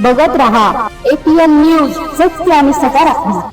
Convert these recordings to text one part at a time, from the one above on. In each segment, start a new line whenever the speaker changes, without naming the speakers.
बघत रहा APN news, सत्य आणि सकारात्मक.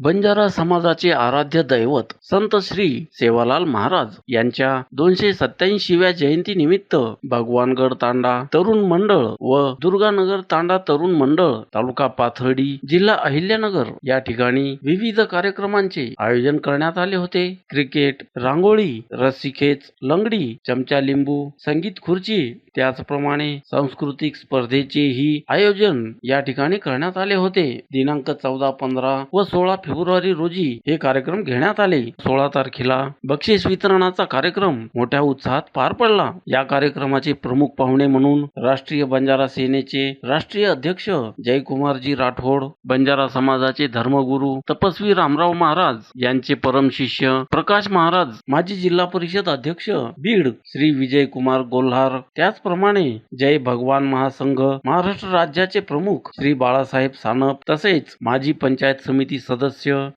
बंजारा समाजाचे आराध्य दैवत संत श्री सेवालाल महाराज यांच्या 287व्या जयंती निमित्त भगवानगड तांडा तरुण मंडळ व दुर्गानगर तांडा तरुण मंडळ तालुका पाथर्डी जिल्हा अहिल्यानगर या ठिकाणी विविध कार्यक्रमांचे आयोजन करण्यात आले होते. क्रिकेट, रांगोळी, रस्सीखेच, लंगडी, चमचा लिंबू, संगीत खुर्ची, त्याचप्रमाणे सांस्कृतिक स्पर्धेचेही आयोजन या ठिकाणी करण्यात आले होते. दिनांक 14, 15 व 16 फेब्रुवारी रोजी हे कार्यक्रम घेण्यात आले. 16 तारखेला बक्षीस वितरणाचा कार्यक्रम मोठ्या उत्साहात पार पडला. या कार्यक्रमाचे प्रमुख पाहुणे म्हणून राष्ट्रीय बंजारा सेनेचे राष्ट्रीय अध्यक्ष जयकुमारजी राठोड, बंजारा समाजाचे धर्मगुरू तपस्वी रामराव महाराज यांचे परम शिष्य प्रकाश महाराज, माजी जिल्हा परिषद अध्यक्ष बीड श्री विजय कुमार गोल्हार, त्याचप्रमाणे जय भगवान महासंघ महाराष्ट्र राज्याचे प्रमुख श्री बाळासाहेब सानप, तसेच माजी पंचायत समिती सदस्य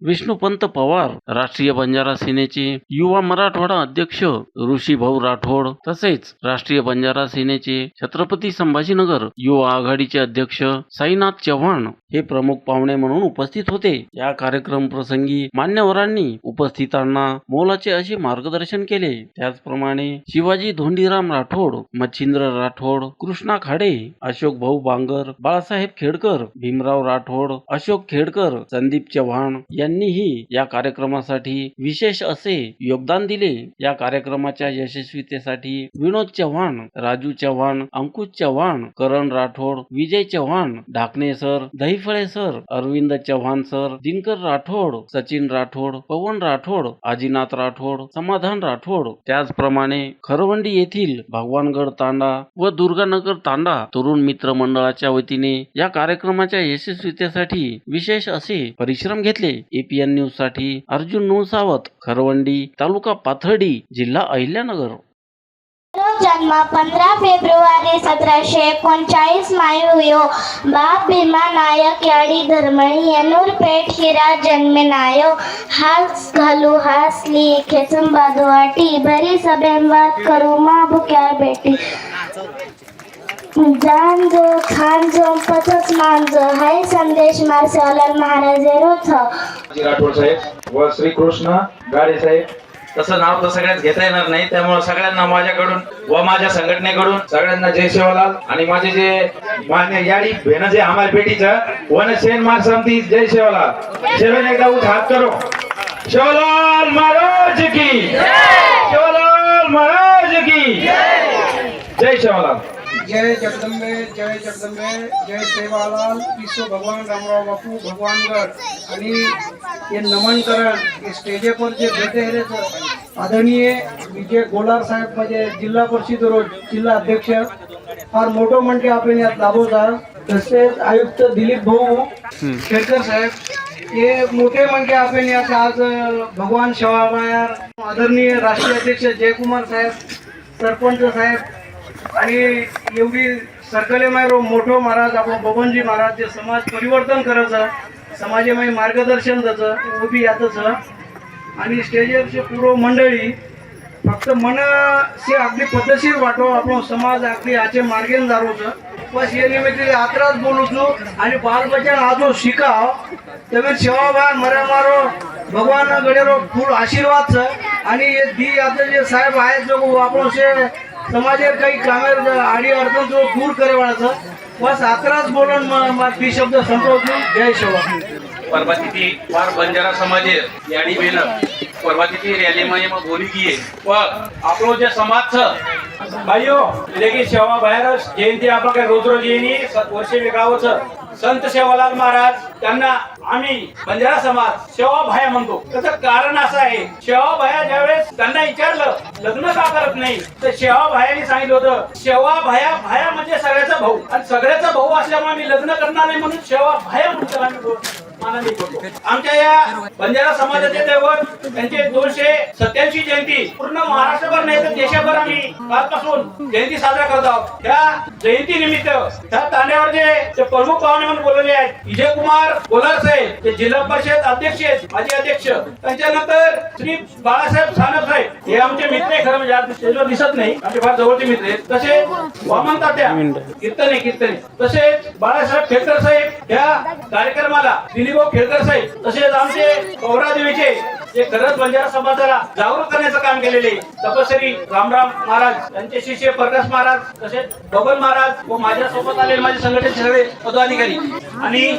विष्णुपंत पवार, राष्ट्रीय बंजारा सेनेचे युवा मराठवाडा अध्यक्ष ऋषीभाऊ राठोड, तसेच राष्ट्रीय बंजारा सेनेचे छत्रपती संभाजीनगर युवा आघाडीचे अध्यक्ष साईनाथ चव्हाण हे प्रमुख पाहुणे म्हणून उपस्थित होते. या कार्यक्रम प्रसंगी मान्यवरांनी उपस्थितांना मोलाचे असे मार्गदर्शन केले. त्याचप्रमाणे शिवाजी धोंडीराम राठोड, मच्छिंद्र राठोड, कृष्णा खाडे, अशोक भाऊ बांगर, बाळासाहेब खेडकर, भीमराव राठोड, अशोक खेडकर, संदीप चव्हाण यांनीही या कार्यक्रमासाठी विशेष असे योगदान दिले. या कार्यक्रमाच्या यशस्वीतेसाठी Vinod Chavan, Raju Chavan, Ankush Chavan, Karan Rathod, Vijay Chavan, Dhakne sir, Dahiphale sir, Arvind Chavan sir, Dinkar Rathod, Sachin Rathod, Pavan Rathod, Ajinath Rathod, Samadhan Rathod, त्याचप्रमाणे खरवंडी येथील भगवानगड तांडा व दुर्गानगर तांडा तरुण मित्र मंडळाच्या वतीने या कार्यक्रमाच्या यशस्वीतेसाठी विशेष असे परिश्रम घेतले. APN न्यूज साठी अर्जुन नूसावत, खरवंडी, तालुका पाथर्डी, जिल्हा अहिल्यानगर.
जन्म 15 फेब्रुवारी 1739 मायुयो बाप भीमा नायक याडी धर्मणी येनूर पेठ हिरा जन्मेनायो हास घालू हासली खेचून बादवाटी भरी सभेंवाद करू मा भुक्या बेटी जान जो खान जो पचस मान जो हाय संदेश मार्सेलाल महाराज रोथ
राठोड साहेब व श्री कृष्ण गाडे साहेब. तसं नाव तर सगळ्यांना घेता येणार नाही, त्यामुळे सगळ्यांना माझ्याकडून व माझ्या संघटनेकडून सगळ्यांना जय सेवालाल आणि माझे जे मान्य याडी भेन जे हमारे पेटीचं वन सेन मार समिती जय सेवालाल. सेवन एकदा उठ हात करो. सेवालाल महाराज की जय, सेवालाल महाराज की जय, जय सेवालाल.
जय जगदंबे, जय जगदंबे, जय सेवालाल, विश्व भगवान रामराव बापू भगवानगड आणि हे नमन करण स्टेजे पर जे भेटे हे आदरणीय विजय गोलार साहेब म्हणजे जिल्हा परिषद रोज जिल्हा अध्यक्ष फार मोठं म्हणजे आपण यात लाभवतात. तसेच आयुक्त दिलीप भाऊ खेडकर साहेब हे मोठे म्हणजे आपण यात आज भगवान शेवाबायर, आदरणीय राष्ट्रीय अध्यक्ष जयकुमार साहेब, सरपंच साहेब आणि एवढी सर्कलेमाय मोठो महाराज आपण बबनजी महाराज जे समाज परिवर्तन करायचं, समाजामध्ये मार्गदर्शन द्यायचं उभी यातच आणि स्टेजवरची पूर्व मंडळी फक्त मन से अगदी पद्धतशीर वाटो आपण समाज अगदी आचे मार्गेन जारोचं बस हे निमित्त आत्राच बोलूचो आणि बाल बच्चन आजो शिकाव तुम्ही सेवा मरा मारो भगवान गडेरो फुल आशीर्वाद आणि हे दी आता जे साहेब आहेत जो आपण समाजेर काही कामेर आडी अडचण जो दूर करेवाळाचं बस आत्राच बोलून ती शब्द संपवतो. जय सेवा.
परवा तिथी फार बंजारा समाजे याडी भेन परवा तिथी रॅली मध्ये मग बोली की व आपलो जे समाज भाईओ लेकी सेवा बाहेर जयंती आपण काय रोज रोज येणी वर्षे वेगावच संत सेवालाल महाराज त्यांना आम्ही बंजारा समाज सेवा भाया म्हणतो. त्याचं कारण असं आहे, सेवा भाया ज्यावेळेस त्यांना विचारलं लग्न का करत नाही तर सेवा भायाने सांगितलं होतं सेवा भाया भाया म्हणजे सगळ्याचा भाऊ आणि सगळ्याचा भाऊ असल्यामुळे मी लग्न करणार नाही म्हणून सेवा भाया म्हणतो आम्ही मानाने करतो. आमच्या या बंजारा समाजाचे दैवत त्यांचे 287 81 जयंती पूर्ण महाराष्ट्रभर नाही तर देशभर आम्ही आजपासून जयंती साजरा करत आहोत. त्या जयंती निमित्त त्या तांड्यावर जे प्रमुख पाहुणे म्हणून बोललेले आहेत विजय कुमार बोलार साहेब, जे जिल्हा परिषद अध्यक्ष आहेत, माजी अध्यक्ष. त्यांच्यानंतर श्री बाळासाहेब सानप साहेब, हे आमचे मित्र आहे. खरं म्हणजे आज स्टेजवर दिसत नाही, आमचे फार जवळचे मित्र आहेत. तसेच वामन तात्या कीर्तने तसेच बाळासाहेब खेळकर साहेब या कार्यक्रमाला, दिलीपभाऊ खेळकर साहेब, तसेच आमचे कौरादेवीचे जे खरंच बंजारा समाजाला जागरूक करण्याचं काम केलेले तपस्वी रामराम महाराज, त्यांचे शिष्य प्रकाश महाराज, तसेच बबन महाराज व माझ्या सोबत आलेले माझे संघटनेचे सगळे पदाधिकारी आणि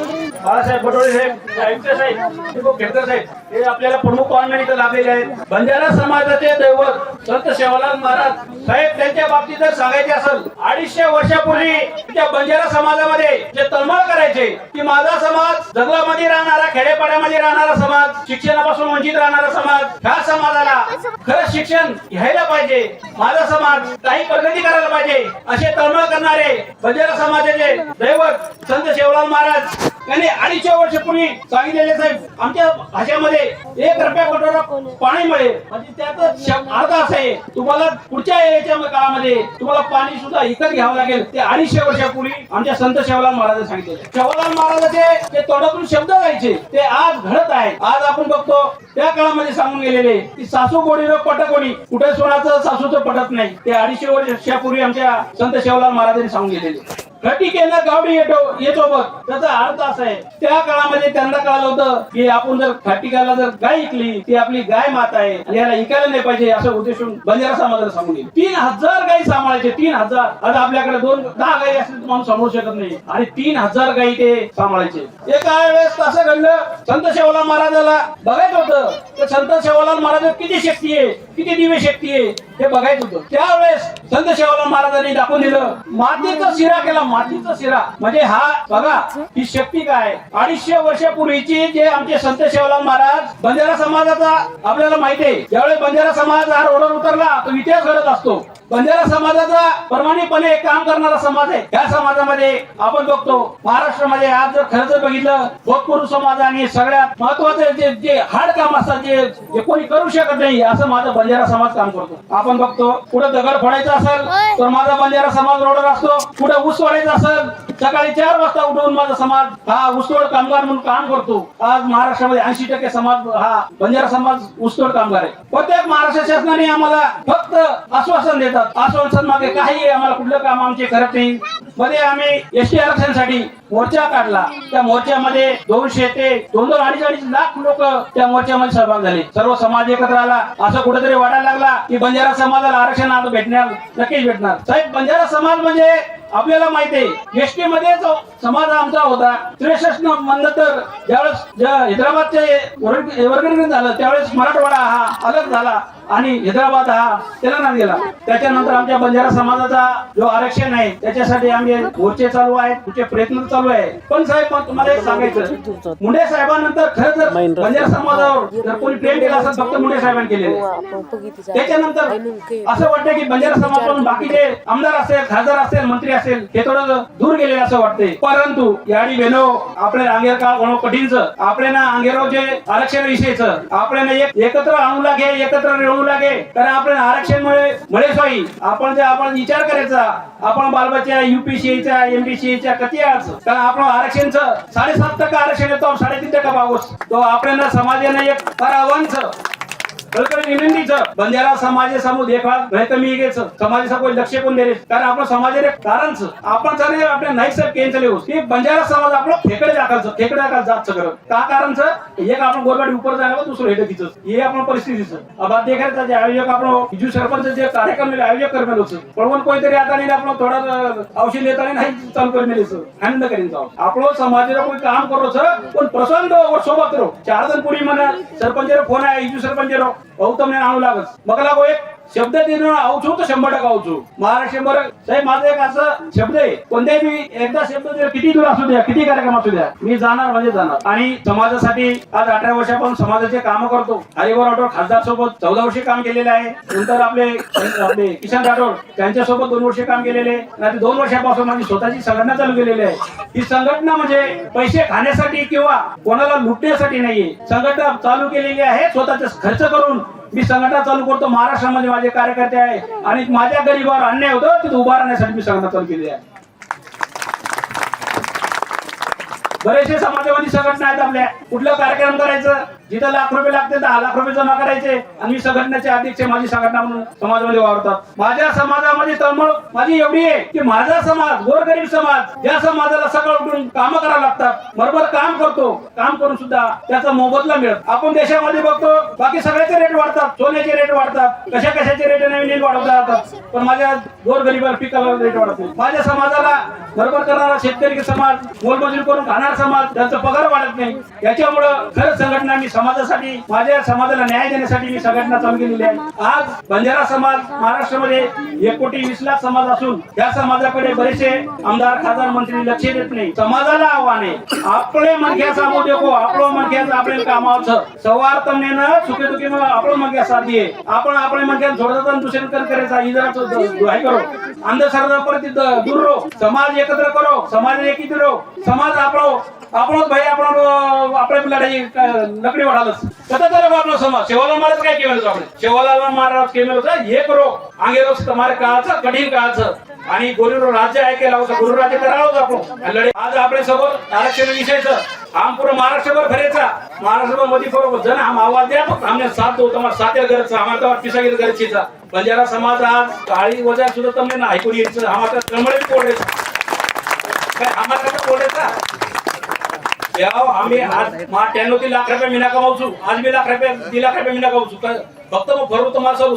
बाळासाहेब बटोळे साहेब, आयुक्त साहेब, दिलीपभाऊ खेळकर साहेब हे आपल्याला प्रमुख पाहुणे इथं लाभलेले आहेत. बंजारा समाजाचे दैवत संत सेवालाल महाराज साहेब, त्यांच्या बाबतीत जर सांगायचे असेल 250 वर्षापूर्वी त्या बंजारा समाजामध्ये जे तळमळ करायचे की माझा समाज जंगलामध्ये राहणारा, खेडेपाड्यामध्ये राहणारा समाज, शिक्षणापासून वंचित राहणारा समाज, ह्या समाजाला खरंच शिक्षण घ्यायला पाहिजे, माझा समाज काही प्रगती करायला पाहिजे असे तळमळ करणारे बंजारा समाजाचे दैवत संत सेवालाल महाराज यांनी 250 वर्षापूर्वी सांगितलेले साहेब, आमच्या भाषेमध्ये 1 रुपया कटोरा पाणी मिळेल म्हणजे त्यातच अर्थ असं आहे, तुम्हाला पुढच्या याच्या काळामध्ये तुम्हाला पाणी सुद्धा विकत घ्यावं लागेल. ते 250 वर्षापूर्वी आमच्या संत सेवालाल महाराजांनी सांगितले. सेवालाल महाराजांचे जे तोंडातून शब्द जायचे ते आज घडत आहे. आज आपण बघतो त्या काळामध्ये सांगून गेलेले की सासू गोडी रो पट कोणी, कुठे सोनाचं सासूचं पटत नाही. ते 250 वर्षापूर्वी आमच्या संत सेवालाल महाराजांनी सांगून गेलेले. घटी केलं गावडी येतो बघ, त्याचा अर्थ असा आहे त्या काळामध्ये त्यांना कळलं होतं की आपण जर खाटीकाला जर गाय इकली ती आपली गाय माता आहे आणि याला इकायला नाही पाहिजे असं उद्देशून बंजारा समाजाला सांगून गेले. 3000 गायी सांभाळायचे, 3000. आता आपल्याकडे 10 गायी असतील माणूस सांभाळू शकत नाही आणि 3000 गायी ते सांभाळायचे. एका वेळेस असं घडलं, संत सेवालाल महाराजाला बघायचं होतं तर संत सेवालाल महाराज किती शक्ती आहे, किती दिव्य शक्ती आहे हे बघायचं होतं. त्यावेळेस संत सेवालाल महाराजांनी दाखवून दिलं, मातीचा शिरा केला. मातीचा शिरा म्हणजे हा बघा ही शक्ती काय. 250 वर्षापूर्वीची जे आमचे संत सेवालाल महाराज बंजारा समाजाचा आपल्याला माहिती आहे. ज्यावेळेस बंजारा समाज हा रोडवर उतरला तो इतिहास घडत असतो. बंजारा समाजाचा प्रामाणिकपणे काम करणारा समाज आहे. या समाजामध्ये आपण बघतो महाराष्ट्रामध्ये आज जर खरं जर बघितलं भोजपुरी समाज आणि सगळ्यात महत्वाचं जे हार्ड काम असतात जे कोणी करू शकत नाही असं माझा बंजारा समाज काम करतो. आपण बघतो कुठं दगड फोडायचा असेल तर माझा बंजारा समाज रोडवर असतो. कुठं ऊस तोडायचा असेल सकाळी 4 वाजता उठवून माझा समाज हा ऊसतोड कामगार म्हणून काम करतो. आज महाराष्ट्रामध्ये 80% समाज हा बंजारा समाज ऊसतोड कामगार आहे. प्रत्येक महाराष्ट्र शासनाने आम्हाला फक्त आश्वासन देतात. आश्वासन मागे काही आम्हाला कुठलं काम आमचे करत नाही. मध्ये आम्ही एसटी आरक्षणासाठी मोर्चा काढला. त्या मोर्चामध्ये 200 ते 2-2.5 लाख लोक त्या मोर्चामध्ये सहभाग झाले. सर्व समाज एकत्र आला. असं कुठेतरी वाटायला लागला की बंजारा समाजाला आरक्षण आता भेटणार, नक्कीच भेटणार. साहेब बंजारा समाज म्हणजे आपल्याला माहिती आहे एसटी मध्ये समाज आमचा होता. 63 म्हणलं तर ज्यावेळेस हैदराबादचे वर्गीकरण झालं त्यावेळेस मराठवाडा हा अलग झाला आणि हैदराबाद हा तेलंगणात गेला. त्याच्यानंतर आमच्या बंजारा समाजाचा जो आरक्षण आहे त्याच्यासाठी आम्ही मोर्चे चालू आहेत, पुढचे प्रयत्न चालू आहे. पण साहेब तुम्हाला एक सांगायचं, मुंडे साहेबांनंतर खरं जर बंजारा समाजावर जर कोणी प्रेम केलं असेल फक्त मुंडे साहेबांनी केलेले. त्याच्यानंतर असं वाटतं की बंजारा समाजातून बाकीचे आमदार असेल, खासदार असेल, मंत्री असेल हे थोडं दूर गेलेलं असं वाटते. परंतु याडी बेनो आपले अंगेर का गणो कठीणचं आपले ना अंगेरो जे आरक्षण विषयीचं आपल्याला एकत्र आणू लागे, एकत्र रेवू लागे. कारण आपल्या आरक्षणमुळे मळेसोयी आपण विचार करायचा आपण बालबाच्या UPSCच्या MPSCच्या कधी आज कारण आपलं आरक्षणचं 7.5% आरक्षण येतो, 3.5% पाऊस तो आपल्याला समाजाने एक फार आव्हानचं विनंतीचं बंजारा समाज समोर देखभाल नाही मी घ्यायचं समाजाचा कोणी लक्ष कोण द्यायला. कारण आपलं समाजाने कारणच आपण चालले आपल्या नाही सर केन होस की बंजारा समाज आपलं फेकडे दाखल जात करत का कारणचं एक आपण गोरवाडी उपर जायला दुसरं हेट तिचं हे आपण परिस्थितीचं अब देखायचं जे आयोजक आपण बिजू सरपंच जे कार्यक्रम आयोजक करणार होतं पण कोणीतरी आता नाही आपण थोडं औषध देताना नाही चालू करण्याचं आनंद करीन जाऊ आपलं समाजाला कोणी काम करो पण प्रसंग सोबत रो 4 जण पुढे म्हणा सरपंच फोन आहे इजू सरपंच गौतम ने आणू लागत मग लागो एक शब्द देणं आवचू तर 100% आवचू महाराष्ट्रभर साहेब माझं एक असं शब्द आहे कोणत्याही मी एकदा शब्द दिला किती दूर असू द्या किती कार्यक्रम असू द्या मी जाणार म्हणजे जाणार. आणि समाजासाठी आज 18 वर्षापासून समाजाचे काम करतो. हरिभाऊ राठोड खासदार सोबत 14 वर्षे काम केलेले आहे. नंतर आपले किशन राठोड त्यांच्या सोबत 2 वर्षे काम केलेले आहे. 2 वर्षापासून माझी स्वतःची संघटना चालू केलेली आहे. ही संघटना म्हणजे पैसे खाण्यासाठी किंवा कोणाला लुटण्यासाठी नाहीये. संघटना चालू केलेली आहे स्वतःचा खर्च करून मी संघटना चालू करतो. महाराष्ट्रामध्ये माझे कार्यकर्ते आहे आणि माझ्या गरीबावर अन्याय होतो तिथे उभा राहण्यासाठी मी संघटना चालू केली आहे. बरेचसे समाजामध्ये संघटना आहेत आपल्या. कुठला कार्यक्रम करायचं जिथं लाख रुपये लागते 10 लाख रुपये जमा करायचे आणि मी संघटनेचे अध्यक्ष माझी संघटना म्हणून समाजामध्ये वावरतात. माझ्या समाजामध्ये तळमळ माझी एवढी आहे की माझा समाज गोरगरीब समाज या समाजाला सकाळ उठून काम करावं लागतात. बरोबर काम करतो. काम करून सुद्धा त्याचा मोबदला मिळत. आपण देशामध्ये बघतो बाकी सगळ्याचे रेट वाढतात. सोन्याचे रेट वाढतात. कशाचे रेट नवीन वाढवता जातात. पण माझ्या गोरगरीबाला पिकाला रेट वाढत नाही. माझ्या समाजाला बरोबर करणारा शेतकरी समाज मोलमजुरी करून खाणारा समाज त्यांचा पगार वाढत नाही. याच्यामुळं खरंच संघटना मी समाजासाठी माझ्या समाजाला न्याय देण्यासाठी मी संघटना चालू केलेली आहे. आज बंजारा समाज महाराष्ट्रामध्ये 1,20,00,000 समाज असून त्या समाजाकडे बरेचसे आमदार खासदार मंत्री लक्ष देत नाही. समाजाला आव्हान आहे आपले मनख्या सामो देखो आपलो मनख्याचं आपले कामाचं सवार तमनेनं सुखे दुखी मग आपलो मनख्या साधी आहे. आपण आपले मनख्या सोडतात आणि दुसरे करायचा इजराचं दुहाई करो अंधश्रद्धा परत दूर रो समाज एकत्र करो समाज एकीत रो समाज आपण भाई आपण आपल्या लढाई लकडी वाढालच कसं झालं आपला समाज शेवाला महाराज काय केलं आपण शेवाला महाराज केलं हे करो आगे रोज तुम्हाला काळाचं कठीण काळाचं आणि गुरु राज्य ऐकायला होतं गुरु राज्य करावं आपण लढाई आज आपल्या सोबत आरक्षण विषयाचं आम पूरा महाराष्ट्रभर भरेचा महाराष्ट्रभर मध्ये बरोबर जण आम आवाज द्या फक्त आम्ही साथ दो तुम्हाला साथ गरजचा आम्हाला तर पिसागीर गरजेचा बंजारा समाज आज काळी वजा सुद्धा तुम्ही ना ऐकून यायचं आम्हाला तळमळे पोडायचं काय आम्हाला कसं पोडायचा आम्ही आज 93 लाख रुपये मीना कमावू आज मी 2 लाख रुपये मीना कमावू फक्त मग भरू तुम्हाला सर्व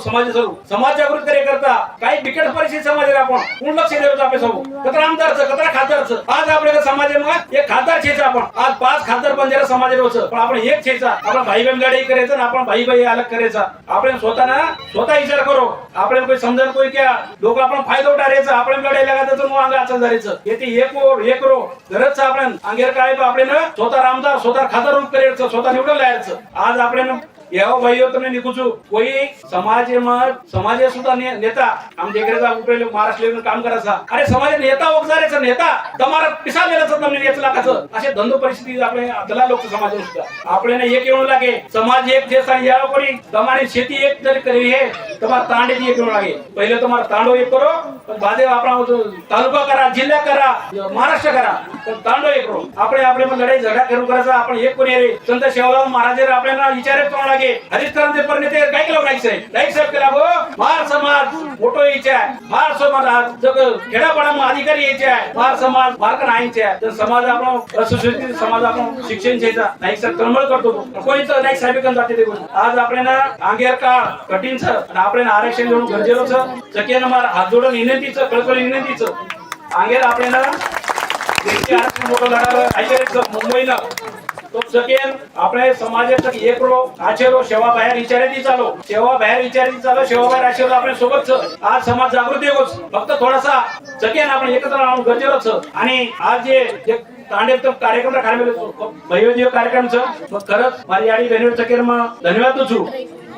समाज जागृत करता काही बिकट परिस्थिती समाज आपण पूर्ण लक्ष देतो आपल्या सर्व कचरा आमदारचं कचरा खासदारचं आज आपल्याला समाज मग एक खासदार छेचा आपण आज 5 खासदार बंजारा समाज होतं पण आपण एक छेचा आपण भाई बहन गाडी करायचं ना आपण भाई अलग करायचा आपण स्वतः विचार करो आपल्याला कोई समजन कोई क्या लोक आपण फायदा उठायचा आपण लढाई लागायचं मग अंगाचं धरायचं येते एक रो गरज आपण अंगेर काय आपल्याला स्वतः आमदार स्वतः खासदार रूप करायचं स्वतः निवडून लावायचं आज आपल्याला या भाईओ तुम्ही निघूचू कोई समाज सुद्धा नेता आमच्या इकडे उपयोग महाराष्ट्र लेवल काम करायचा अरे समाज नेता वगैरेचा नेता तुम्हाला पिसा दिलाचं तुम्ही 1 लाखाचं असे धंदो परिस्थिती आपले दला लोक समाज सुद्धा आपल्याला एक येऊन लागे समाज एक देश आणि या कोणी तुम्हाला शेती एक जरी करी हे तुम्हाला तांडेची एक येऊन लागे पहिले तुम्हाला तांडो एक करो पण बादे आपण तालुका करा जिल्हा करा महाराष्ट्र करा पण तांडो एक करो आपले लढाई झगडा करून करायचा आपण एक कोणी रे संत शेवालाल महाराज आपल्याला विचारत हरिश्चंद्र परिणिते काय केलं नाईक साहेब केला गो मार समाज मोठो यायचे आहे मार समाज जग खेडापाडा अधिकारी यायचे आहे मार समाज मार्क नाहीचे आहे तर समाज आपण सुशिक्षित समाज आपण शिक्षण घ्यायचा नाईक साहेब तळमळ करतो कोणीच नाईक साहेब जाते ते आज आपल्याला अंगेर काळ कठीणच आणि आपल्याला आरक्षण देऊन गरजेचं चकेनं मार हात जोडून विनंतीचं कळकळी विनंतीचं अंगेर आपल्याला आरक्षण मोठं लढावं ऐकायचं मुंबईनं तो सकेन आपल्या समाजाचं एक रो आचेरो सेवा बाहेर विचारायची चालू सेवा बाहेर आचेरो आपल्या सोबतच आज समाज जागृती होच फक्त थोडासा सकेन आपण एकत्र राहून गरजेचं आणि आज जे तांडेल कार्यक्रम भैवजीव कार्यक्रमचं मग खरंच माझी आडी बहिणी सकेन मग धन्यवाद तुझू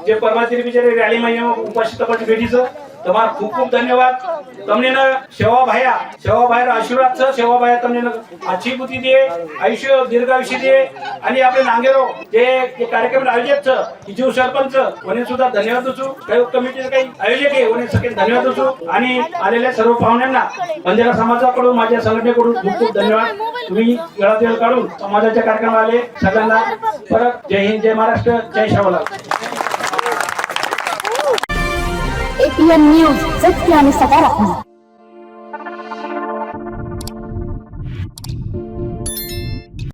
जे परमात्री बिचारे रॅली महिना उपस्थित तपास भेटीचं तुम्हाला खूप खूप धन्यवाद તમને સેવા ભાઈ આશીર્વાદ છે સેવા ભાઈ તમને अच्छी बुद्धी दे आयुष्य दीर्घायुष्य दे आणि आपले नांगेरो जे कार्यक्रम आयोजक છે जीव सरपंच वने सुद्धा धन्यवाद देतो काही कमिटीचे काही आयोजक आहे वने सगळे धन्यवाद देतो आणि आलेल्या सर्व पाहुण्यांना बंजारा समाजाकडून माझ्या संघटनेकडून खूप खूप धन्यवाद तुम्ही वेळात वेळ काढून समाजाच्या कार्यक्रमाला आले सगळ्यांना परत जय हिंद जय महाराष्ट्र जय शेवालाल
APN न्यूज सत्य आणि सकारात्मक.